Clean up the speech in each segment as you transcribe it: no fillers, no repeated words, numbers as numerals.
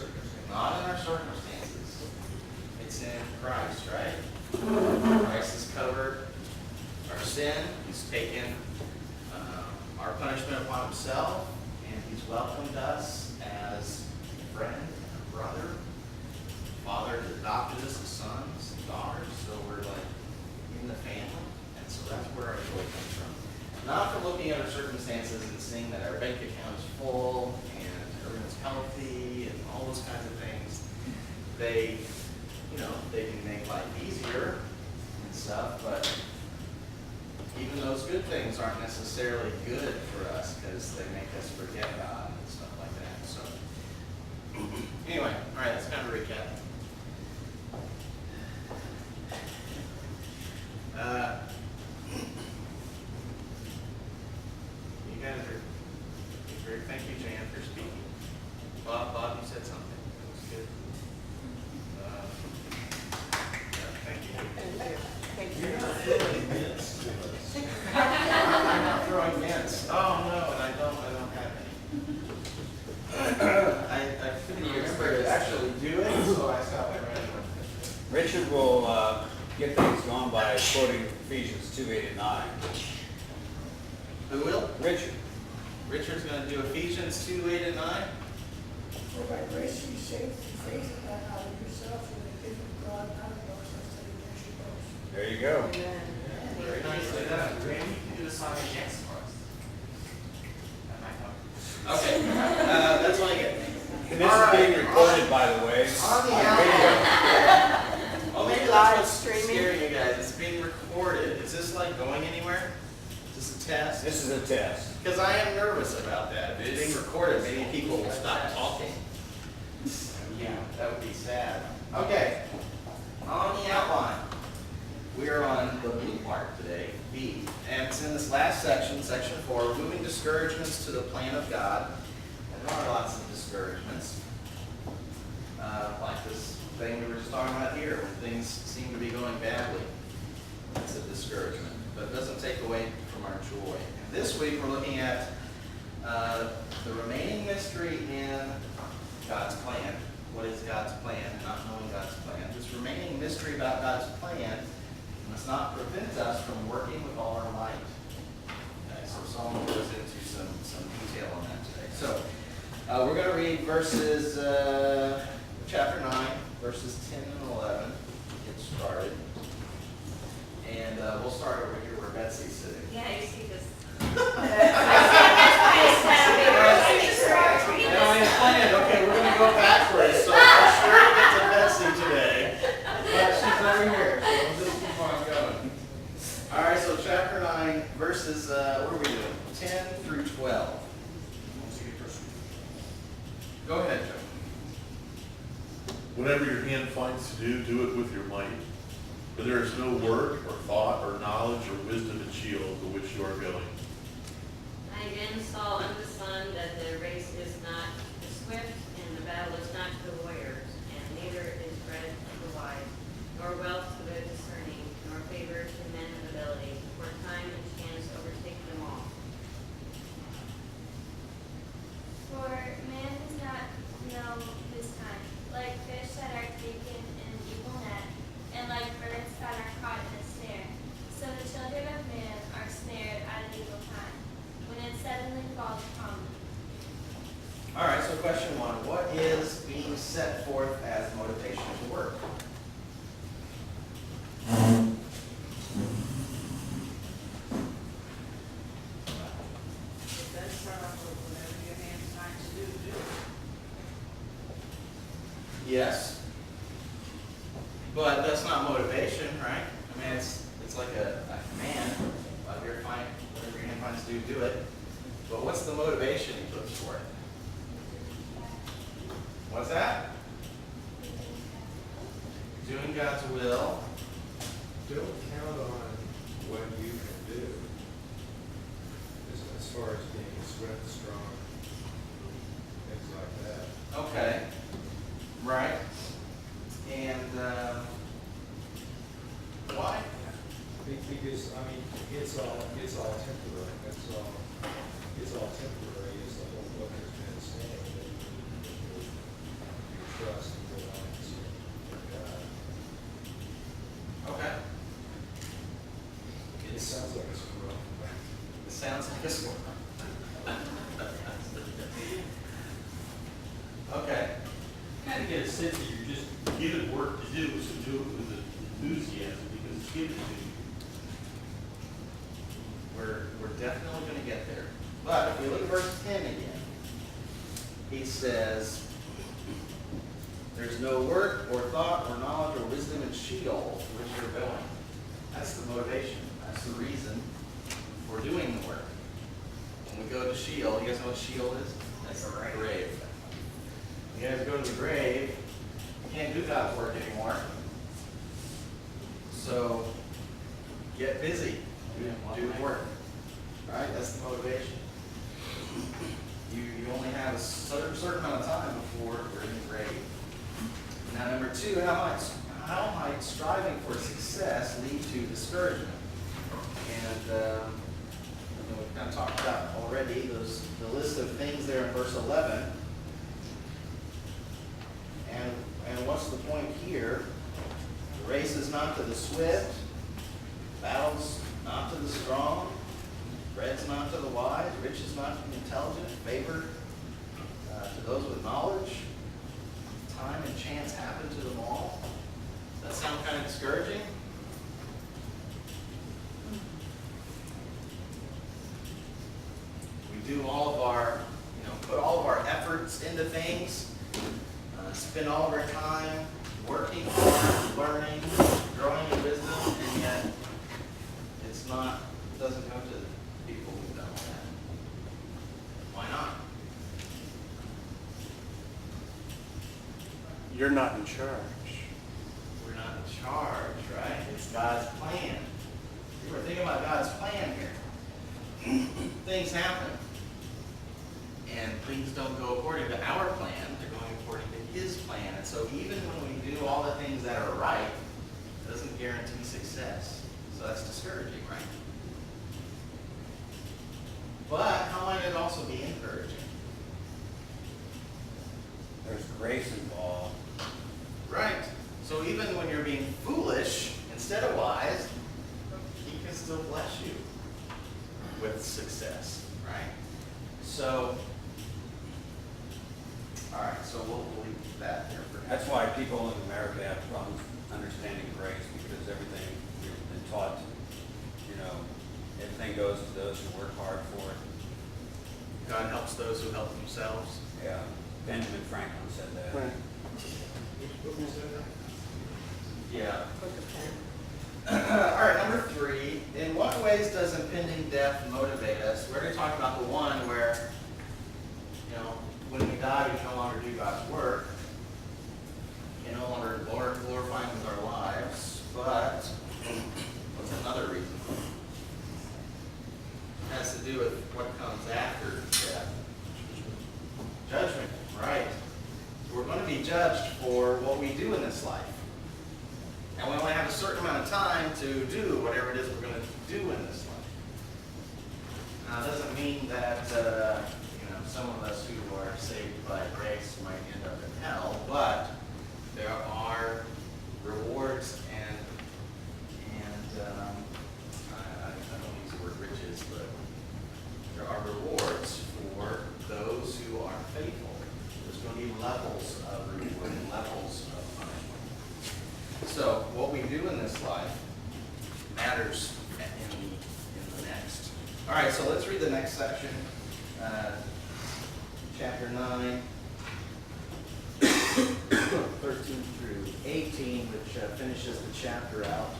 circumstances. Not in our circumstances. It's in Christ, right? Christ has covered our sin. He's taken our punishment upon himself, and he's welcomed us as a friend, a brother. Father has adopted us as sons, daughters, so we're like in the family. And so that's where our joy comes from. Not from looking at our circumstances and seeing that our bank account is full and everyone's healthy and all those kinds of things. They can make life easier and stuff, but even those good things aren't necessarily good for us because they make us forget God and stuff like that. So anyway, all right, let's kind of recap. You guys are great. Thank you, Jan, for speaking. Bob, you said something. That was good. Yeah, thank you. You're not throwing hints to us. I'm not throwing hints. Oh no, and I don't have any. I couldn't remember to actually do it, so I stopped it right away. Richard will get things going by quoting Ephesians 2:8-9. Who will? Richard. Richard's going to do Ephesians 2:8-9. For by grace you saved through faith, and that not of yourself, for the gift of God, not of yourselves, that you should boast. There you go. Very nicely done. Randy, you can do the song and dance for us. That might help. Okay, that's all I get. And this is being recorded, by the way. On the on video. Oh, maybe that's what's scaring you guys. It's being recorded. Is this like going anywhere? Is this a test? This is a test. Because I am nervous about that. If it's being recorded, maybe people will stop talking. Yeah, that would be sad. Okay, on the outline, we are on the blue part today, B. And it's in this last section, section 4, removing discouragements to the plan of God. And there are lots of discouragements. Like this thing we were just talking about here, when things seem to be going badly. It's a discouragement, but it doesn't take away from our joy. And this week we're looking at the remaining mystery in God's plan. What is God's plan? Not knowing God's plan. This remaining mystery about God's plan must not prevent us from working with all our might. Okay, so Solomon goes into some detail on that today. So we're going to read verses, chapter 9, verses 10 and 11. Get started. And we'll start over here where Betsy's sitting. Yeah, you see this. Okay, we're going to go backwards, so I'm sure to get to Betsy today. But she's over here, so we'll just keep on going. All right, so chapter 9, verses, what are we doing? 10 through 12. Go ahead, Joe. Whatever your hand finds to do, do it with your might. For there is no work or thought or knowledge or wisdom in Sheol to which you are going. I again saw under the sun that the race is not the swift, and the battle is not to the warriors, and neither is bread to the wise, nor wealth to the discerning, nor favor to men of ability, for time and chance overtake them all. For man does not know his time, like fish that are taken in an evil net, and like birds that are caught in a snare. So the children of man are snared at an evil time, when it suddenly falls upon them. All right, so question 1. What is being set forth as motivation to work? It does start off with whatever your hand finds to do, do it. Yes. But that's not motivation, right? I mean, it's like a command. Whatever your hand finds to do it. But what's the motivation he puts for it? What's that? Doing God's will. Don't count on what you can do as far as being swift, strong, things like that. Okay. Right. And why? Because, I mean, it's all temporary. It's all temporary, as the whole book has been saying. just said that you're just given work to do, so do it with enthusiasm because it's given to you. We're definitely gonna get there. But if we look at verse 10 again, he says, there's no work or thought or knowledge or wisdom in Sheol to which you're going. That's the motivation. That's the reason for doing the work. When we go to Sheol, you guys know what Sheol is? That's the grave. You guys go to the grave, you can't do God's work anymore. So get busy. Do the work. Right? That's the motivation. You only have a certain amount of time before you're in the grave. Now, number two, how might striving for success lead to discouragement? And we've kind of talked about already the list of things there in verse 11. And what's the point here? The race is not to the swift, battle's not to the strong, bread's not to the wise, riches not to the intelligent, favor to those with knowledge. Time and chance happen to them all. Does that sound kind of discouraging? We do all of our, put all of our efforts into things, spend all of our time working hard, learning, growing in wisdom, and yet it doesn't go to the people who've done all that. Why not? You're not in charge. We're not in charge, right? It's God's plan. We're thinking about God's plan here. Things happen. And things don't go according to our plan. They're going according to His plan. And so even when we do all the things that are right, it doesn't guarantee success. So that's discouraging, right? But how might it also be encouraging? There's grace involved. Right. So even when you're being foolish instead of wise, He can still bless you with success, right? So, all right, so we'll leave that there for now. That's why people in America have problems understanding grace, because everything we've been taught, everything goes to those who work hard for it. God helps those who help themselves. Yeah, Benjamin Franklin said that. Right. Yeah. All right, number 3. In what ways does impending death motivate us? We're going to talk about the one where, when we die, we can no longer do God's work. We can no longer glorify Him with our lives. But what's another reason? It has to do with what comes after death. Judgment, right? We're going to be judged for what we do in this life. And we only have a certain amount of time to do whatever it is we're going to do in this life. Now, it doesn't mean that, some of us who are saved by grace might end up in hell, but there are rewards and I don't use the word riches, but there are rewards for those who are faithful. There's going to be levels of reward and levels of punishment. So what we do in this life matters in the next. All right, so let's read the next section, chapter 9, 13 through 18, which finishes the chapter out.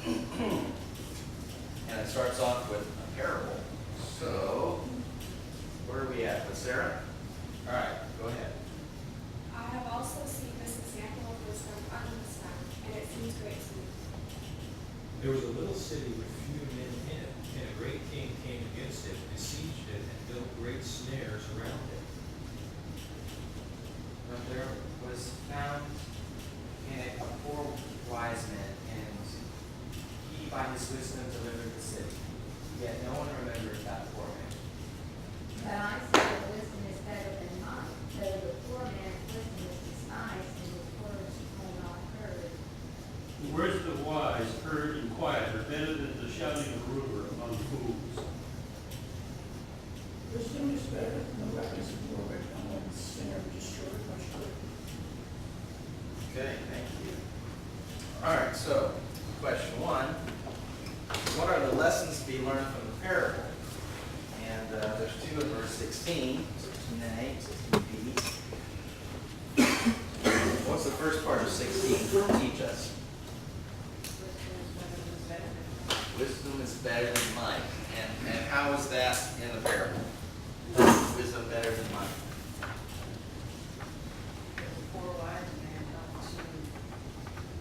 And it starts off with a parable. So, where are we at with Sarah? All right, go ahead. I have also seen this example of wisdom under the sun, and it seems great to me. There was a little city with few men in it, and a great king came against it, besieged it, and built great snares around it. But there was found in it a poor wise man, and he by his wisdom delivered the city. Yet no one remembered that poor man. But I say that wisdom is better than mine, though the poor man's wisdom is despised, and his words are not heard. The words of the wise, heard and quiet, are better than the shouting of a ruler among fools. Wisdom is better than the weapons of war, but no one's sinner destroyed much good. All right, so question one, what are the lessons to be learned from the parable? And there's two in verse 16, 16a, 16b. What's the first part of 16 teach us? Wisdom is better than might. And how is that in the parable? Wisdom better than might. The poor wise man come to,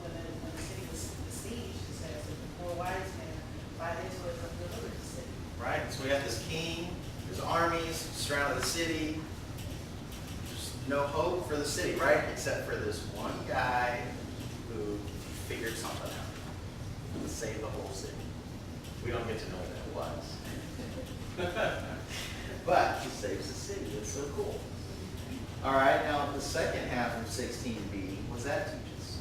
when the city was besieged, it says that the poor wise man by his wisdom delivered the city. Right? So we have this king, his armies surrounded the city. There's no hope for the city, right? Except for this one guy who figured something out to save the whole city. We don't get to know what that was. But he saves the city. It's so cool. All right, now the second half of 16b, what does that teach us?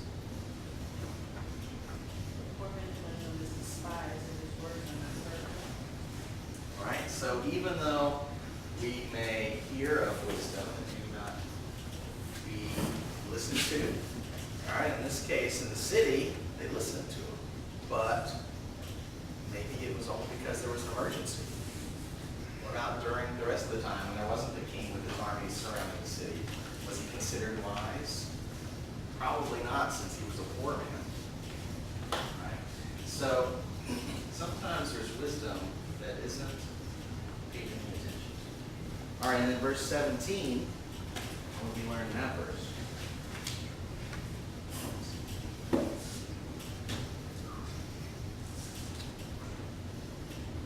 The poor man's wisdom is despised and his words are not heard. All right, so even though we may hear of wisdom and do not be listened to, all right, in this case, in the city, they listened to him, but maybe it was only because there was an emergency. What about during the rest of the time when there wasn't the king with his army surrounding the city? Was he considered wise? Probably not, since he was a poor man. Right? So sometimes there's wisdom that isn't paid any attention to. All right, and then verse 17, what do we learn in that verse?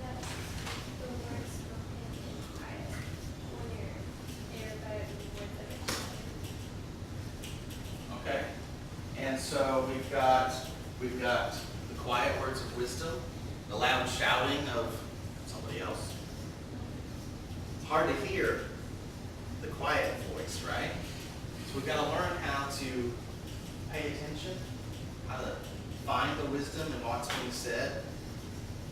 That the Lord spoken in quiet, when you're by the words of it. Okay, and so we've got the quiet words of wisdom, the loud shouting of somebody else. It's hard to hear the quiet voice, right? So we've got to learn how to pay attention, how to find the wisdom in what's being said,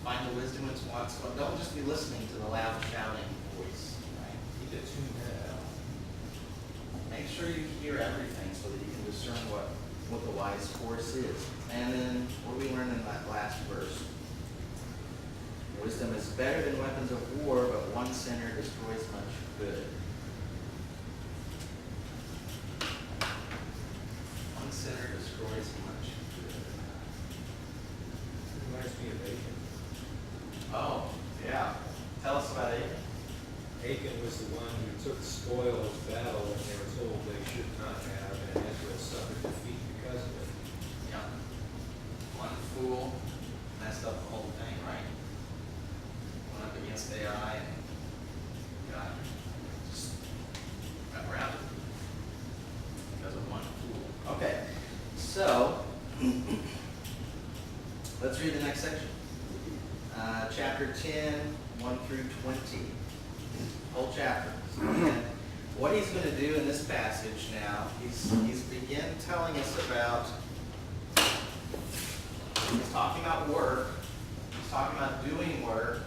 find the wisdom in what's going. Don't just be listening to the loud shouting voice, right? Need to tune that out. Make sure you hear everything so that you can discern what the wise course is. And then what do we learn in that last verse? Wisdom is better than weapons of war, but one sinner destroys much good. One sinner destroys much good. Reminds me of Achan. Oh, yeah. Tell us about it. Achan was the one who took the spoil of battle when they were told they should not have, and Israel suffered defeat because of it. Yeah. One fool messed up the whole thing, right? Went up against AI and got around it because of one fool. Okay, so let's read the next section. Chapter 10, 1 through 20. Whole chapter. And what he's going to do in this passage now, he's begin telling us about, he's talking about work, he's talking about doing work.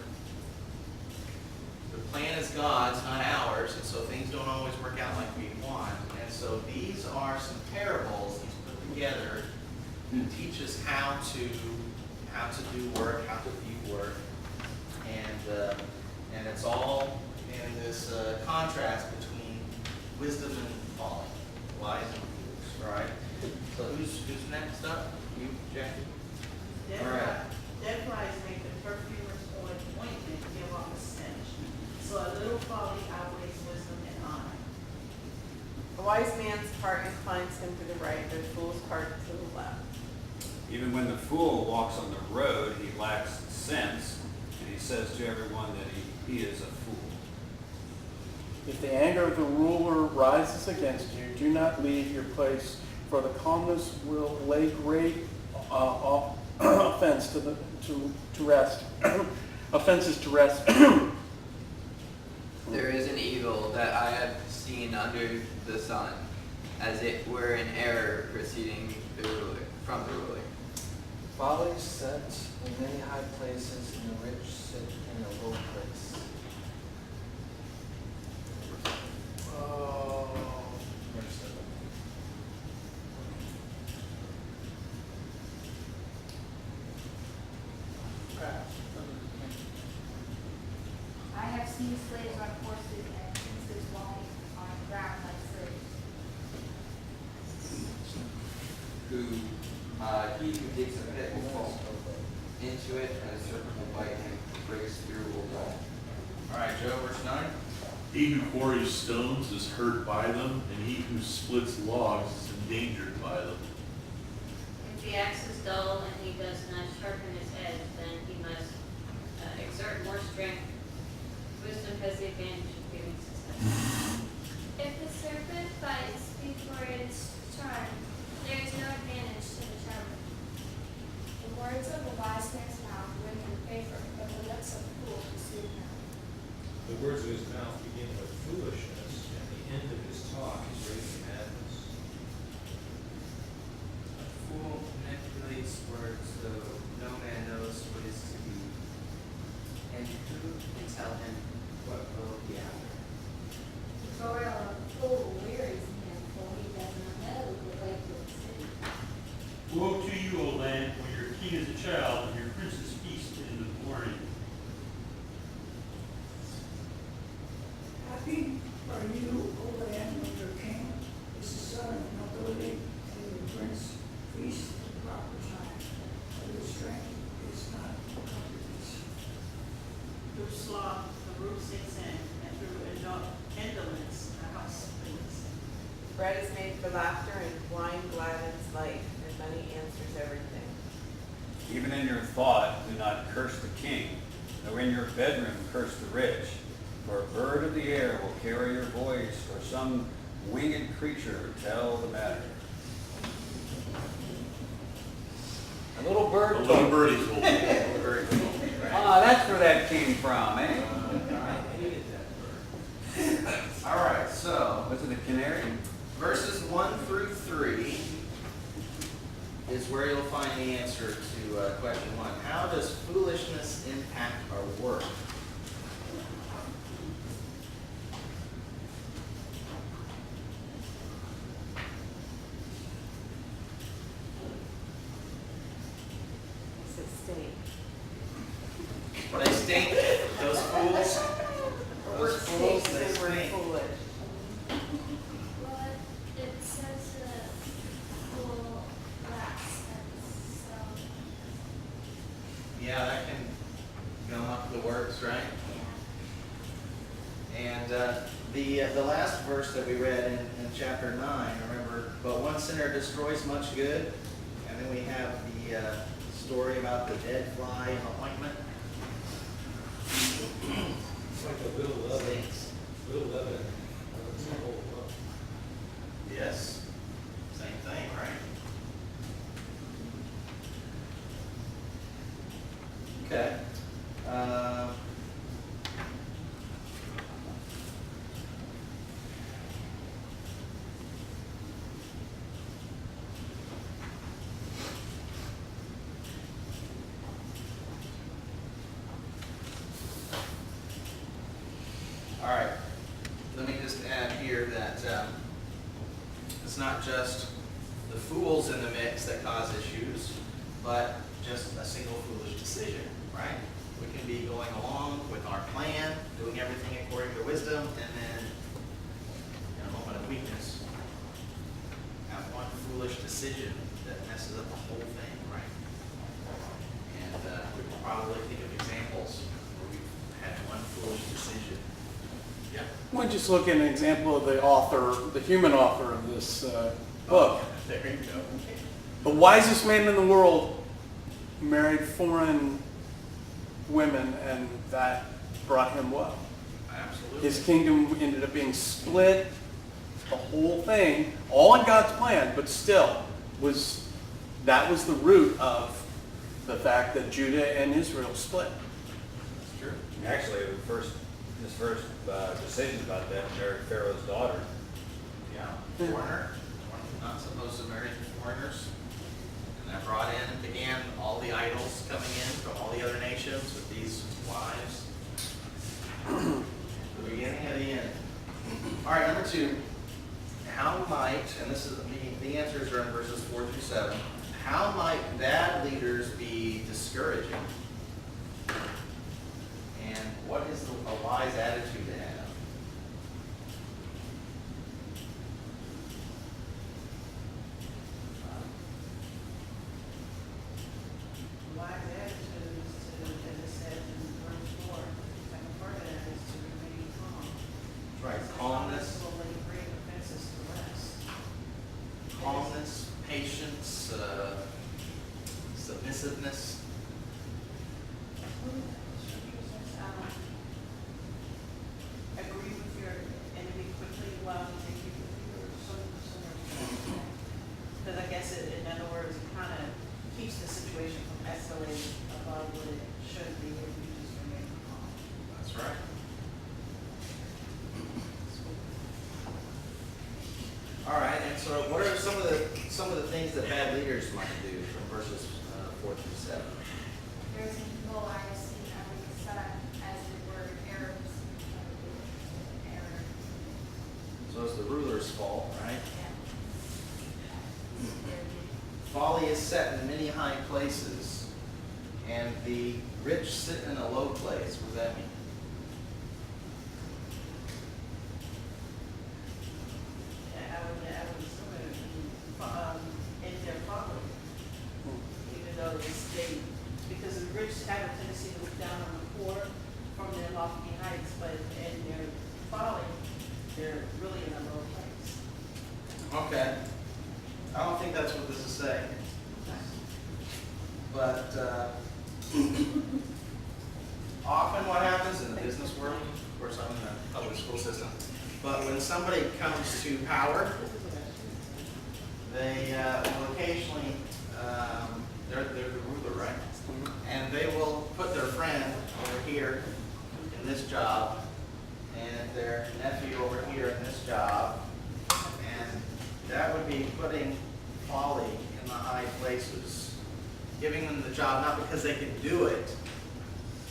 The plan is God's, not ours, and so things don't always work out like we want. And so these are some parables he's put together to teach us how to do work, how to view work, and it's all in this contrast between wisdom and folly, wise and fools. All right. So who's next up? You, Jackie. Dead All right. Dead flies make the perfumer's ointment give off a stench. So a little folly outweighs wisdom and honor. A wise man's heart inclines him to the right, but a fool's heart to the left. Even when the fool walks on the road, he lacks sense, and he says to everyone that he is a fool. If the anger of the ruler rises against you, do not leave your place, for the calmness will lay great offense to rest. Offenses to rest. There is an evil that I have seen under the sun, as it were an error proceeding from the ruler. Folly sits in many high places, and the rich sit in a low place. Oh. He who digs a pit will fall into it, and a serpent will bite him, breaks through will die. All right, Joe, verse 9. He who quarries stones is hurt by them, and he who splits logs is endangered by them. If the axe is dull and he does not sharpen his edge, then he must exert more strength. Wisdom has the advantage of giving success. If the serpent bites before it is charmed, there is no advantage to the charmer. The words of a wise man's mouth win him favor, but the lips of a fool deceive him. The words of his mouth begin with foolishness, and the end of his talk is raging madness. A fool manipulates words, though no man knows what is to be. And who can tell him what will be after? The toil of a fool wearies him, for he does not know the way to the city. Woe to you, O land, when your king is a child and your princes feast in the morning. Happy are you, O land, when your king is the son of nobility, and your prince feasts at the proper time, but your strength is not comfortless. Through sloth, the roof sinks in, and through indolence, the house fails. Bread is made for laughter, and wine gladdens life, and money answers everything. Even in your thought, do not curse the king, nor in your bedroom curse the rich. For a bird of the air will carry your voice, or some winged creature tell the matter. A little bird A little told birdie told me. Little bird told me, right? Ah, that's where that came from, eh? I hated that bird. All right, so Was it a canary? verses 1 through 3 is where you'll find the answer to question 1. How does foolishness impact our work? It's at stake. They stink. Those fools. The word Those fools, stake they is the word stink. foolish. Well, it says the fool laughs at so. Yeah, that can gum up the works, right? And the last verse that we read in chapter 9, remember, but one sinner destroys much good. And then we have the story about the dead fly in the ointment. It's like a little leaven, Stinks. little leaven, it's a whole lump. Yes, same thing, right? Okay. All right, let me just add here that it's not just the fools in the mix that cause issues, but just a single foolish decision, right? We can be going along with our plan, doing everything according to wisdom, and then in a moment of weakness, have one foolish decision that messes up the whole thing, right? And we can probably think of examples where we've had one foolish decision. Yeah. Well, just look at an example of the author, the human author of this book. There you go. The wisest man in the world married foreign women, and that brought him woe. Absolutely. His kingdom ended up being split, the whole thing, all in God's plan, but still, that was the root of the fact that Judah and Israel split. That's true. Actually, his first decision about that, married Pharaoh's daughter. Yeah, foreigner, not supposed to marry foreigners. And that brought in and began all the idols coming in from all the other nations with these wives. The beginning of the end. All right, number 2. How might, and this is the answers are in verses 4 through 7. How might bad leaders be discouraging? And what is a wise attitude to have? patience, submissiveness. Agree with your enemy quickly while you take you or somewhere. Because I guess in other words, it kind of keeps the situation from escalating above what it should be if you just remain calm. That's right. All right, and so what are some of the things that bad leaders might do from verses 4 through 7? There's people I have seen under the sun, as it were, Arabs. Arab. So it's the ruler's fault, right? Yeah. Folly is set in many high places, and the rich sit in a low place. What does that mean? I would assume it would be in their folly, even though because the rich have a tendency to look down on the poor from their lofty heights, but in their folly, they're really in a low place. Okay. I don't think that's what this is saying. But often what happens in the business world, of course I'm in the public school system, but when somebody comes to power, they will occasionally, they're the ruler, right? And they will put their friend over here in this job, and their nephew over here in this job, and that would be putting folly in the high places, giving them the job not because they can do it,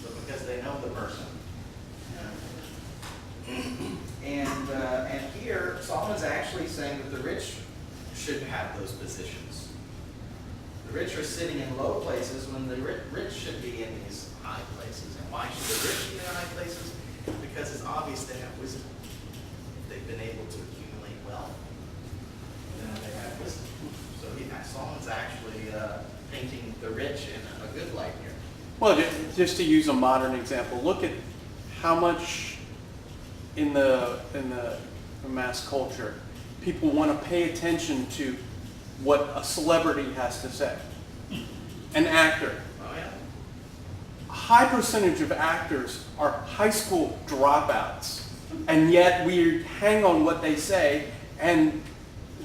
but because they know the person. And here, Solomon's actually saying that the rich should have those positions. The rich are sitting in low places when the rich should be in these high places. And why should the rich be in high places? Because it's obvious they have wisdom. If they've been able to accumulate wealth, then they have wisdom. So Solomon's actually painting the rich in a good light here. Well, just to use a modern example, look at how much in the mass culture people want to pay attention to what a celebrity has to say. An actor. Oh yeah. A high percentage of actors are high school dropouts, and yet we hang on what they say, and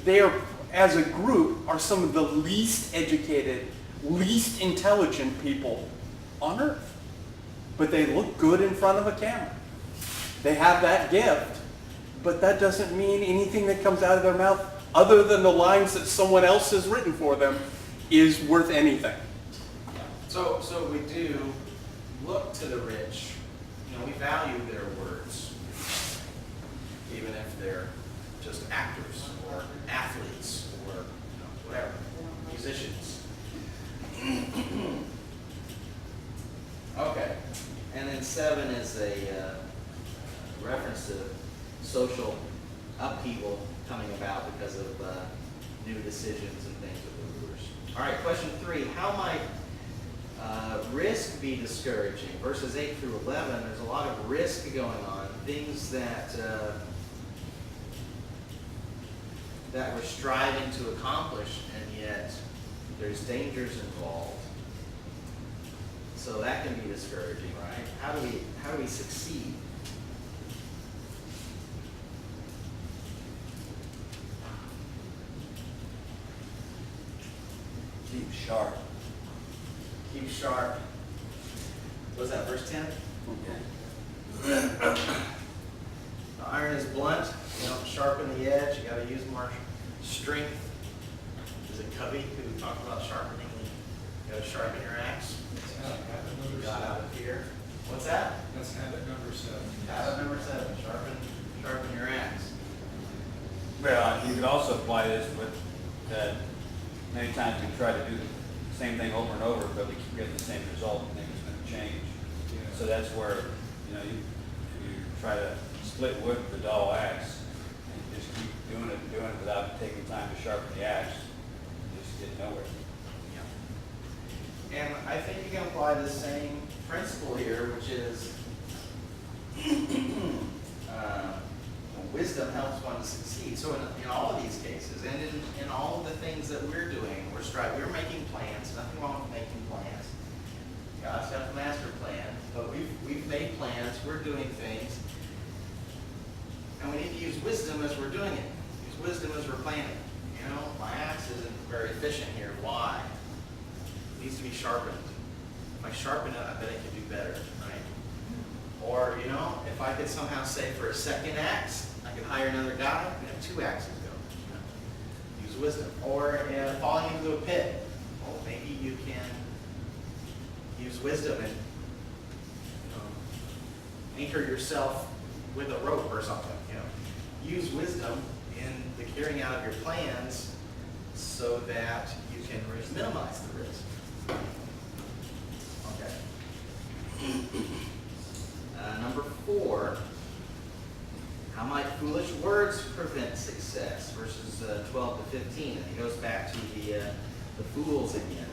they are, as a group, are some of the least educated, least intelligent people on earth. But they look good in front of a camera. They have that gift, but that doesn't mean anything that comes out of their mouth, other than the lines that someone else has written for them, is worth anything. So we do look to the rich. You know, we value their words, even if they're just actors or athletes or whatever, musicians. Okay, and then 7 is a reference to social upheaval coming about because of new decisions and things with the rulers. All right, question 3. How might risk be discouraging? Verses 8 through 11, there's a lot of risk going on, things that we're striving to accomplish, and yet there's dangers involved. So that can be discouraging, right? How do we succeed? Keep sharp. Keep sharp. Was that verse 10? Okay. The iron is blunt. You don't sharpen the edge. You got to use more strength. Is it Covey who talked about sharpening? You got to sharpen your axe. Habit You number got out 7. of here. What's that? That's habit number 7. Habit number 7. Sharpen your axe. Well, you could also apply this with that many times we try to do the same thing over and over, but we keep getting the same result and think it's going to change. Yeah. So that's where, you try to split wood with a dull axe and just keep doing it without taking time to sharpen the axe, you just get nowhere. Yeah. And I think you can apply the same principle here, which is wisdom helps one to succeed. So in all of these cases, and in all of the things that we're doing. We're making plans, nothing wrong with making plans. God's got the master plan, but we've made plans, we're doing things. And we need to use wisdom as we're doing it. Use wisdom as we're planning. You know, my axe isn't very efficient here. Why? It needs to be sharpened. If I sharpen it, I bet I can do better, right? Or, you know, if I could somehow say for a second axe, I could hire another guy and have 2 axes go. You know? Use wisdom. Or falling into a pit. Well, maybe you can use wisdom and anchor yourself with a rope or something. You know, use wisdom in the carrying out of your plans so that you can minimize the risk. Okay. Number 4. How might foolish words prevent success? Verses 12 to 15. And it goes back to the fools again.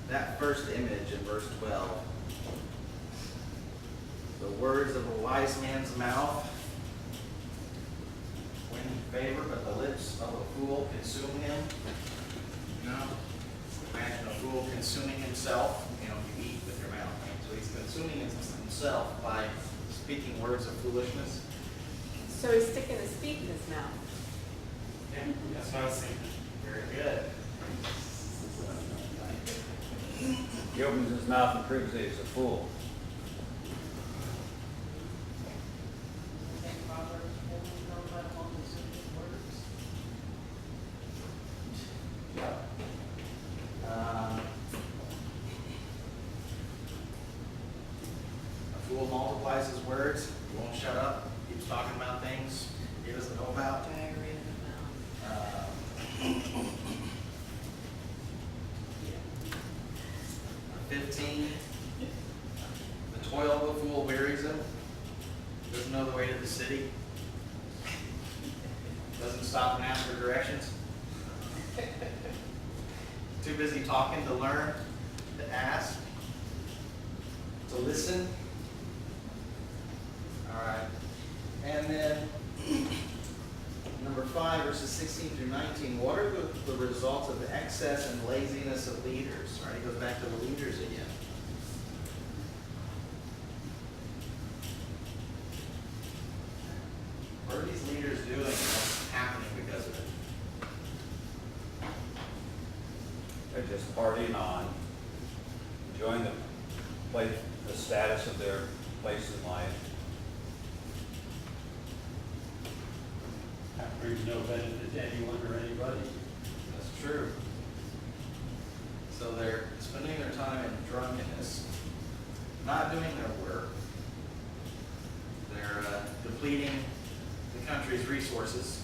That first image in verse 12. The words of a wise man's mouth win favor, but the lips of a fool consume him. You know, imagine a fool consuming himself. You know, you eat with your mouth. Right? So he's consuming himself by speaking words of foolishness. So he's sticking his feet in his mouth. Yeah, that's what I was thinking. Very good. He opens his mouth and proves that he's a fool. A fool multiplies his words. He won't shut up. Keeps talking about things he doesn't know about. 15. The toil of a fool wearies him. Doesn't know the way to the city. Doesn't stop and ask for directions. Too busy talking to learn, to ask, to listen. All right. And then number 5, verses 16 through 19. What are the results of the excess and laziness of leaders? All right, he goes back to the leaders again. What are these leaders doing? What's happening because of it? They're just partying on, enjoying the status of their place in life. That brings no benefit to anyone or anybody. That's true. So they're spending their time in drunkenness, not doing their work. They're depleting the country's resources.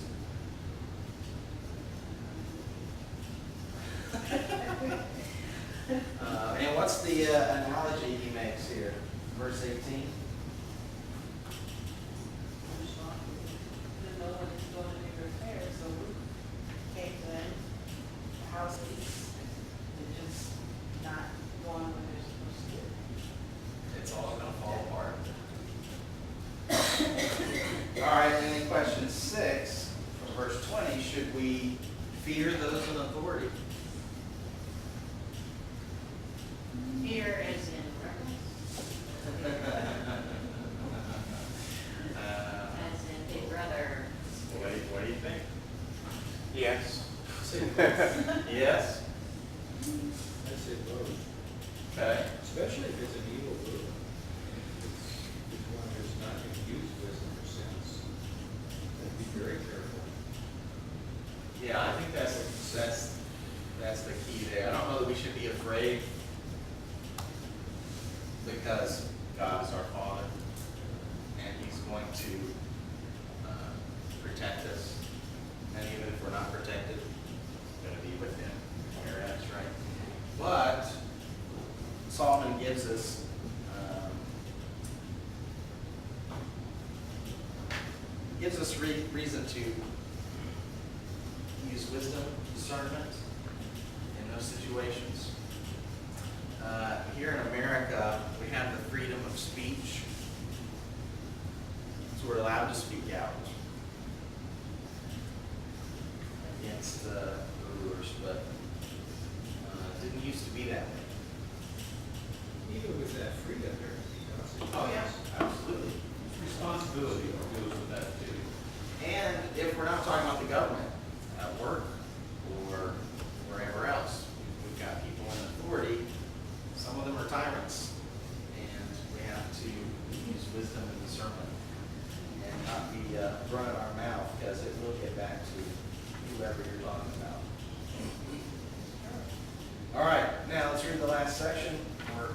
And what's the analogy he makes here? Verse 18. Didn't know when it's going to be repaired, so we came to them, the house leaks, they're just not going where they're supposed to. It's all going to fall apart. All right, and then question 6 from verse 20. Should we fear those in authority? Fear as in reverence, as in big brother. What do you think? Yes. Yes? I'd say both. Okay. Especially if it's an evil ruler. If it's one who's not going to use wisdom or sense, then be very careful. Yeah, I think that's the key there. I don't know that we should be afraid because God is our Father and He's going to protect us. And even if we're not protected, we're going to be with Him. That's right. But Solomon gives us reason to use wisdom, discernment in those situations. Here in America, we have the freedom of speech. who are allowed to speak out against the rulers, but it didn't used to be that way. Even with that freedom, there can be consequences. Oh, yeah, absolutely. Responsibility goes with that too. And if we're not talking about the government, at work or wherever else, we've got people in authority. Some of them are tyrants, and we have to use wisdom and discernment and not be running our mouth, because it will get back to whoever you're talking about. All right, now let's read the last section. We're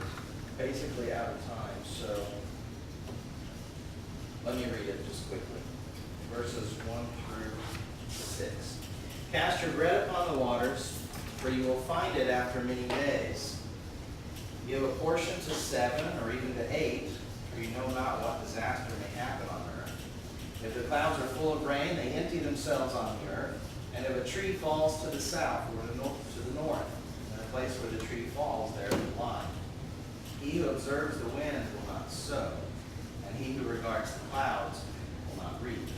basically out of time, so let me read it just quickly. Verses 1 through 6. Cast your bread upon the waters, for you will find it after many days. Give a portion to 7 or even to 8, for you know not what disaster may happen on earth. If the clouds are full of rain, they empty themselves on the earth. And if a tree falls to the south or to the north, in a place where the tree falls, there it will lie. He who observes the wind will not sow, and he who regards the clouds will not reap.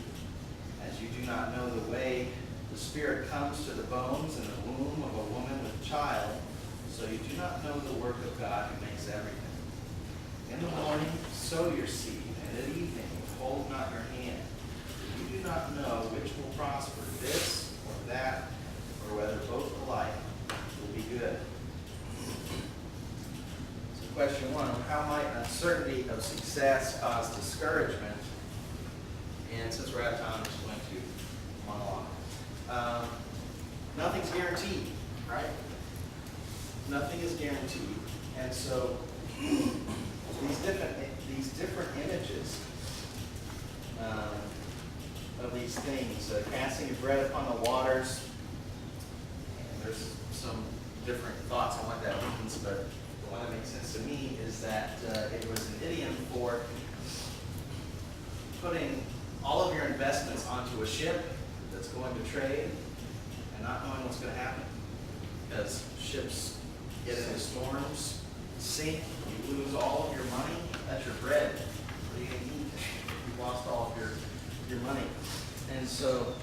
As you do not know the way the Spirit comes to the bones in the womb of a woman with child, so you do not know the work of God who makes everything. In the morning sow your seed, and at evening withhold not your hand. For you do not know which will prosper, this or that, or whether both alike will be good. So question 1, how might uncertainty of success cause discouragement? And since we're out of time, I'm just going to monologue. Nothing's guaranteed, right? Nothing is guaranteed. And so these different images of these things, casting of bread upon the waters, and there's some different thoughts on what that means, but the one that makes sense to me is that it was an idiom for putting all of your investments onto a ship that's going to trade and not knowing what's going to happen. Because ships get into storms, sink, you lose all of your money, that's your bread. What are you going to eat? You've lost all of your money. And so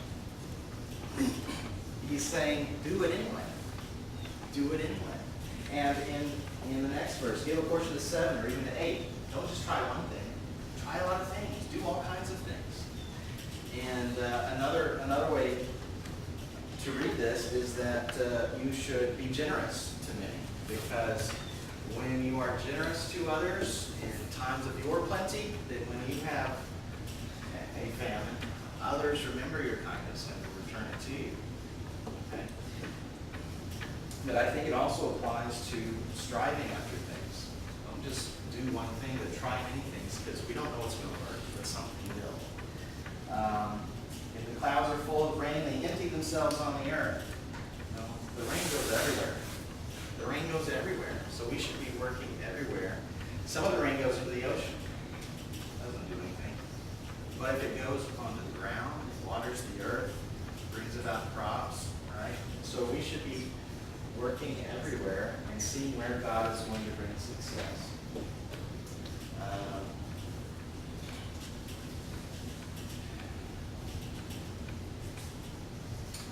he's saying, do it anyway. Do it anyway. And in the next verse, give a portion to 7 or even to 8. Don't just try one thing. Try a lot of things. Do all kinds of things. And another way to read this is that you should be generous to many, because when you are generous to others in times of your plenty, then when you have a famine, others remember your kindness and will return it to you. Okay? But I think it also applies to striving after things. Don't just do one thing, but try many things, because we don't know what's going to work, but something will. If the clouds are full of rain, they empty themselves on the earth. You know, the rain goes everywhere. The rain goes everywhere, so we should be working everywhere. Some of the rain goes into the ocean. Doesn't do anything. But if it goes onto the ground, it waters the earth, brings about crops, right? So we should be working everywhere and seeing where God is going to bring success.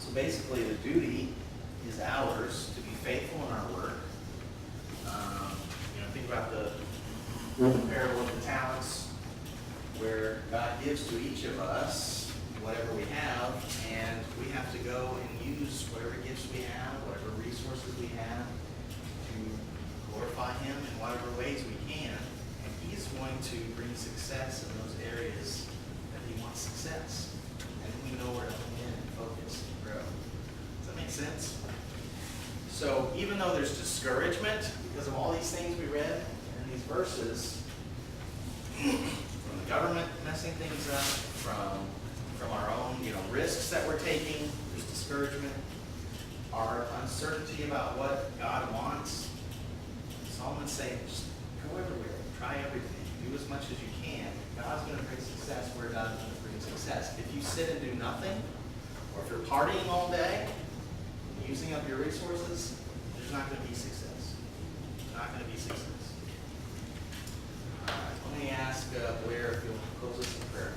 So basically, the duty is ours to be faithful in our work. Think about the parable of the talents, where God gives to each of us whatever we have, and we have to go and use whatever gifts we have, whatever resources we have, to glorify Him in whatever ways we can. And He's going to bring success in those areas that He wants success. And we know where to lean in and focus and grow. Does that make sense? So even though there's discouragement because of all these things we read in these verses, from the government messing things up, from our own risks that we're taking, there's discouragement, our uncertainty about what God wants, Solomon's saying, just go everywhere, try everything, do as much as you can. God's going to bring success where God's going to bring success. If you sit and do nothing, or if you're partying all day, using up your resources, there's not going to be success. There's not going to be success. All right, let me ask Blair if you'll close us in prayer.